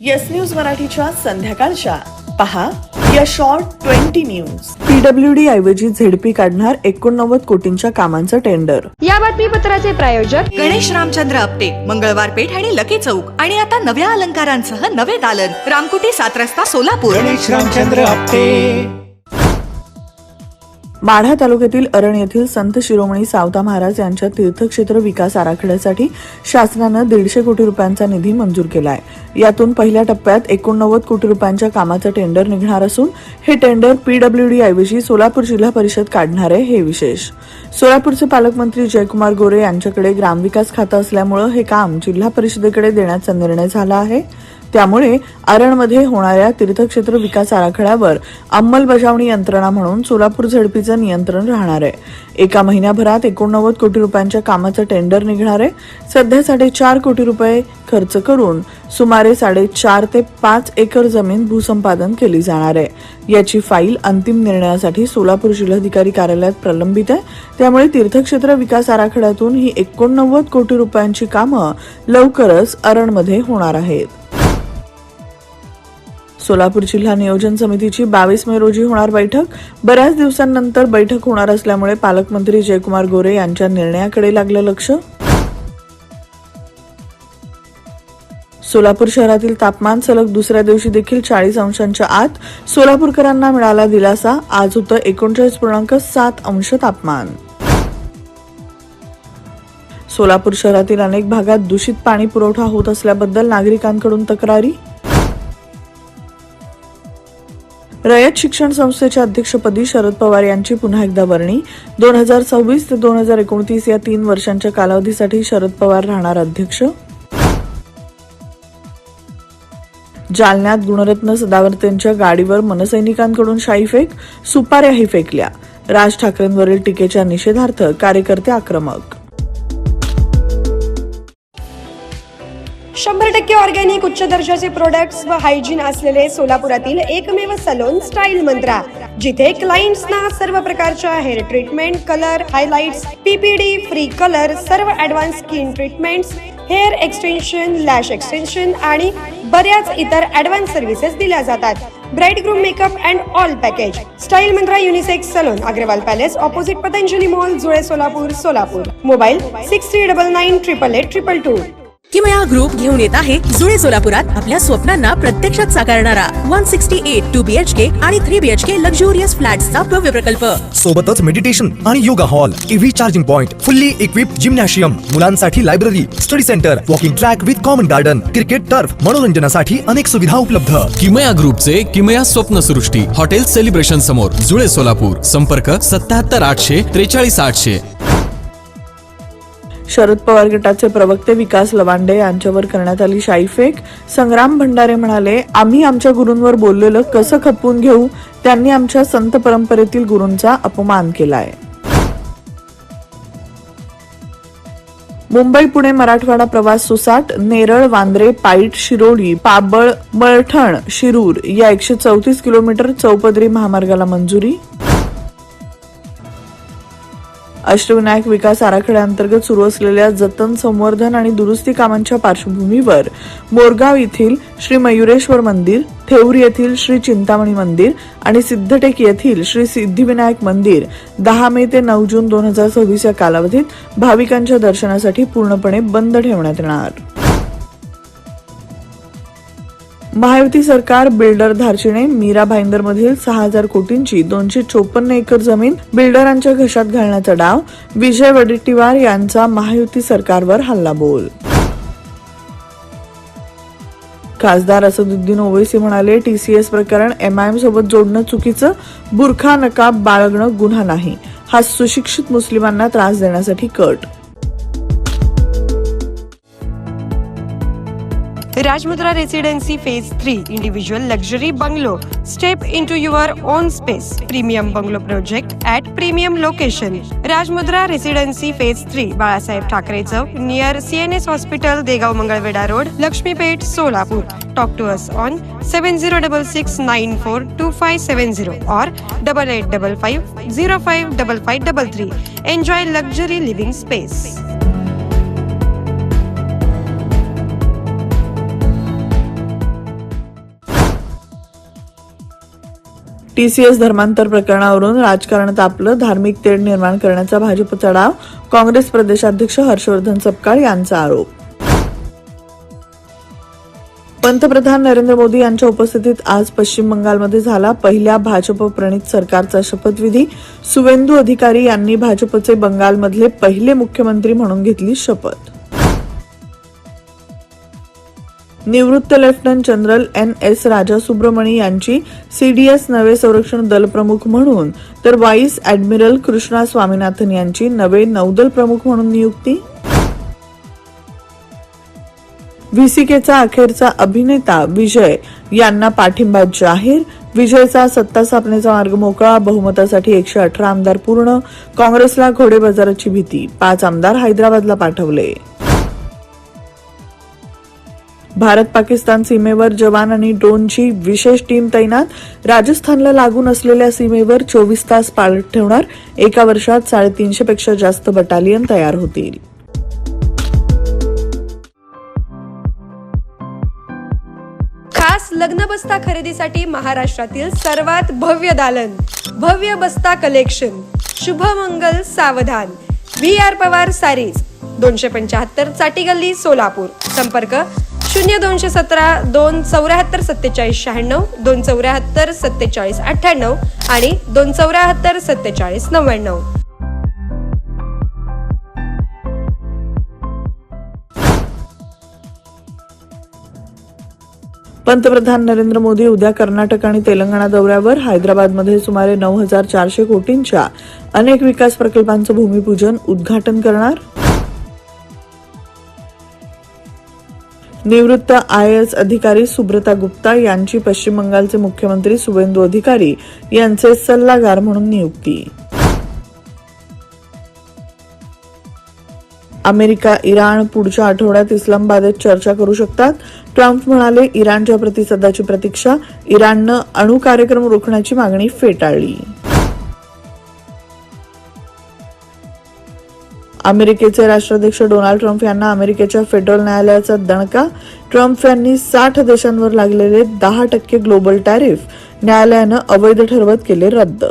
Yes news मराठीच्या संध्याकाळच्या पहा या शॉर्ट 20 न्यूज. पीडब्ल्यूडी ऐवजी झेडपी काढणार 89 कोटींच्या कामांचं टेंडर. या बातमीपत्राचे प्रायोजक गणेश रामचंद्र आपटे, मंगळवार पेठ आणि लकी चौक. आणि आता नव्या अलंकारांसह नवे दालन, रामकुटी 7 रस्ता सोलापूर. गणेश रामचंद्र आपटे. माढा तालुक्यातील अरण येथील संत शिरोमणी सावता महाराज यांच्या तीर्थक्षेत्र विकास आराखड्यासाठी शासनानं 150 कोटी रुपयांचा निधी मंजूर केलाय. यातून पहिल्या टप्प्यात 89 कोटी रुपयांच्या कामाचं टेंडर निघणार असून हे टेंडर पीडब्ल्यूडी ऐवजी सोलापूर जिल्हा परिषद काढणार आहे. हे विशेष. सोलापूरचे पालकमंत्री जयकुमार गोरे यांच्याकडे ग्रामविकास खातं असल्यामुळे हे काम जिल्हा परिषदेकडे देण्याचा निर्णय झाला आहे. त्यामुळे अरणमध्ये होणाऱ्या तीर्थक्षेत्र विकास आराखड्यावर अंमलबजावणी यंत्रणा म्हणून सोलापूर झेडपीचं नियंत्रण राहणार आहे. एका महिन्याभरात 89 कोटी रुपयांच्या कामाचं टेंडर निघणार आहे. सध्या 4.5 कोटी रुपये खर्च करून सुमारे 4.5 ते 5 एकर जमीन भूसंपादन केली जाणार आहे. याची फाईल अंतिम निर्णयासाठी सोलापूर जिल्हाधिकारी कार्यालयात प्रलंबित आहे. त्यामुळे तीर्थक्षेत्र विकास आराखड्यातून ही 89 कोटी रुपयांची कामं लवकरच अरणमध्ये होणार आहेत. सोलापूर जिल्हा नियोजन समितीची 22 मे रोजी होणार बैठक. बऱ्याच दिवसांनंतर बैठक होणार असल्यामुळे पालकमंत्री जयकुमार गोरे यांच्या निर्णयाकडे लागलं लक्ष. सोलापूर शहरातील तापमान सलग दुसऱ्या दिवशी देखील 40 अंशांच्या आत. सोलापूरकरांना मिळाला दिलासा. आज होतं 39.7 अंश तापमान. सोलापूर शहरातील अनेक भागात दूषित पाणी पुरवठा होत असल्याबद्दल नागरिकांकडून तक्रारी. रयत शिक्षण संस्थेच्या अध्यक्षपदी शरद पवार यांची पुन्हा एकदा वर्णी. 2026 ते 2029 या 3 वर्षांच्या कालावधीसाठी शरद पवार राहणार अध्यक्ष. जालन्यात गुणरत्न सदावर्तेंच्या गाडीवर मनसैनिकांकडून शाईफेक, सुपाऱ्याही फेकल्या. राज ठाकरेंवरील टीकेच्या निषेधार्थ कार्यकर्ते आक्रमक. 100% ऑर्गॅनिक उच्च दर्जाचे प्रोडक्ट्स व हायजीन असलेले सोलापुरातील एकमेव सलून स्टाईल मंत्रा, जिथे क्लायंट्सना सर्व प्रकारच्या hair treatment, colour, highlights, PPD, free colour, सर्व advance skin treatments, hair extension, lash extension आणि बऱ्याच इतर ऍडव्हान्स सर्व्हिसेस दिल्या जातात. Bride groom makeup and all package. Style Mantra unisex salon, Agrawal palace, opposite Patanjali mall, Jule Solapur, Solapur. Mobile 6399888822. किमया ग्रुप घेऊन येत आहे जुळे सोलापुरात आपल्या स्वप्नांना प्रत्यक्षात साकारणारा 168 2 BHK आणि 3 BHK लक्झुरियस फ्लॅट्सचा भव्य प्रकल्प. सोबतच मेडिटेशन आणि yoga hall, EV charging point, fully equipped gymnasium, मुलांसाठी library, study centre, walking track with common garden, cricket turf, मनोरंजनासाठी अनेक सुविधा उपलब्ध. किमया ग्रुपचे किमया स्वप्नसृष्टी हॉटेल सेलिब्रेशन समोर, जुळे सोलापूर. संपर्क 77 800 43 800. शरद पवार गटाचे प्रवक्ते विकास लवांडे यांच्यावर करण्यात आली शाईफेक. संग्राम भंडारे म्हणाले, आम्ही आमच्या गुरूंवर बोललेलं कसं खपवून घेऊ. त्यांनी आमच्या संत परंपरेतील गुरूंचा अपमान केलाय. मुंबई पुणे मराठवाडा प्रवास सुसाट. नेरळ, वांद्रे, पाईट, शिरोली, पाबळ, मळठण, शिरूर या 134 किलोमीटर चौपदरी महामार्गाला मंजुरी. अष्टविनायक विकास आराखड्याअंतर्गत सुरू असलेल्या जतन, संवर्धन आणि दुरुस्ती कामांच्या पार्श्वभूमीवर मोरगाव येथील श्री मयुरेश्वर मंदिर, थेऊर येथील श्री चिंतामणी मंदिर आणि सिद्धटेक येथील श्री सिद्धिविनायक मंदिर 10 मे ते 9 जून 2026 या कालावधीत भाविकांच्या दर्शनासाठी पूर्णपणे बंद ठेवण्यात येणार. महायुती सरकार बिल्डर धारचिणे. मीरा भाईंदरमधील 6000 कोटींची 254 एकर जमीन बिल्डरांच्या घशात घालण्याचा डाव. विजय वडेट्टीवार यांचा महायुती सरकारवर हल्लाबोल. खासदार असदुद्दीन ओवैसी म्हणाले, TCS प्रकरण MIM सोबत जोडणं चुकीचं. बुरखा नकाब बाळगणं गुन्हा नाही. हा सुशिक्षित मुस्लिमांना त्रास देण्यासाठी कट. Rajmudra residency phase 3 individual luxury bungalow. Step into your own space. Premium bungalow project at premium location. Rajmudra residency phase 3, Balasaheb Thackeray chowk, near CNS hospital, Degaon Mangalvedha road, Laxmipeth, Solapur. Talk to us on 7066942570 or 8855055533. Enjoy luxury living space. TCS धर्मांतर प्रकरणावरून राजकारण तापलं, धार्मिक तेढ निर्माण करण्याचा भाजपचा डाव, काँग्रेस प्रदेशाध्यक्ष हर्षवर्धन सपकाळ यांचा आरोप. पंतप्रधान नरेंद्र मोदी यांच्या उपस्थितीत आज पश्चिम बंगालमध्ये झाला पहिल्या भाजप प्रणित सरकारचा शपथविधी. सुवेंदू अधिकारी यांनी भाजपचे बंगालमधले पहिले मुख्यमंत्री म्हणून घेतली शपथ. निवृत्त लेफ्टनंट जनरल NS राजा सुब्रमणी यांची CDS नवे संरक्षण दल प्रमुख म्हणून तर व्हाईस ॲडमिरल कृष्णा स्वामीनाथन यांची नवे नौदल प्रमुख म्हणून नियुक्ती. VCKचा अखेरचा अभिनेता विजय यांना पाठिंबा जाहीर. विजयचा सत्ता स्थापनेचा मार्ग मोकळा, बहुमतासाठी 118 आमदार पूर्ण. काँग्रेसला घोडेबाजाराची भीती, 5 आमदार हैदराबादला पाठवले. भारत पाकिस्तान सीमेवर जवान आणि ड्रोनची विशेष टीम तैनात. राजस्थानला लागून असलेल्या सीमेवर 24 तास पाळत ठेवणार. एका वर्षात 350 पेक्षा जास्त बटालियन तयार होतील. खास लग्न बस्ता खरेदीसाठी महाराष्ट्रातील सर्वात भव्य दालन, भव्य बस्ता कलेक्शन, शुभमंगल सावधान, VR पवार सारीज, 275 चाटी गल्ली सोलापूर. संपर्क 0217 274 47 96, 274 47 98 आणि 274 47 99. पंतप्रधान नरेंद्र मोदी उद्या कर्नाटक आणि तेलंगणा दौऱ्यावर. हैदराबादमध्ये सुमारे 9,400 कोटींच्या अनेक विकास प्रकल्पांचं भूमिपूजन उद्घाटन करणार. निवृत्त IAS अधिकारी सुब्रता गुप्ता यांची पश्चिम बंगालचे मुख्यमंत्री सुवेंदू अधिकारी यांचे सल्लागार म्हणून नियुक्ती. अमेरिका इराण पुढच्या आठवड्यात इस्लामाबादेत चर्चा करू शकतात. ट्रम्प म्हणाले, इराणच्या प्रतिसादाची प्रतीक्षा. इराणनं अणु कार्यक्रम रोखण्याची मागणी फेटाळली. अमेरिकेचे राष्ट्राध्यक्ष डोनाल्ड ट्रम्प यांना अमेरिकेच्या फेडरल न्यायालयाचा दणका. ट्रम्प यांनी 60 देशांवर लागलेले 10% ग्लोबल टॅरिफ न्यायालयानं अवैध ठरवत केले रद्द.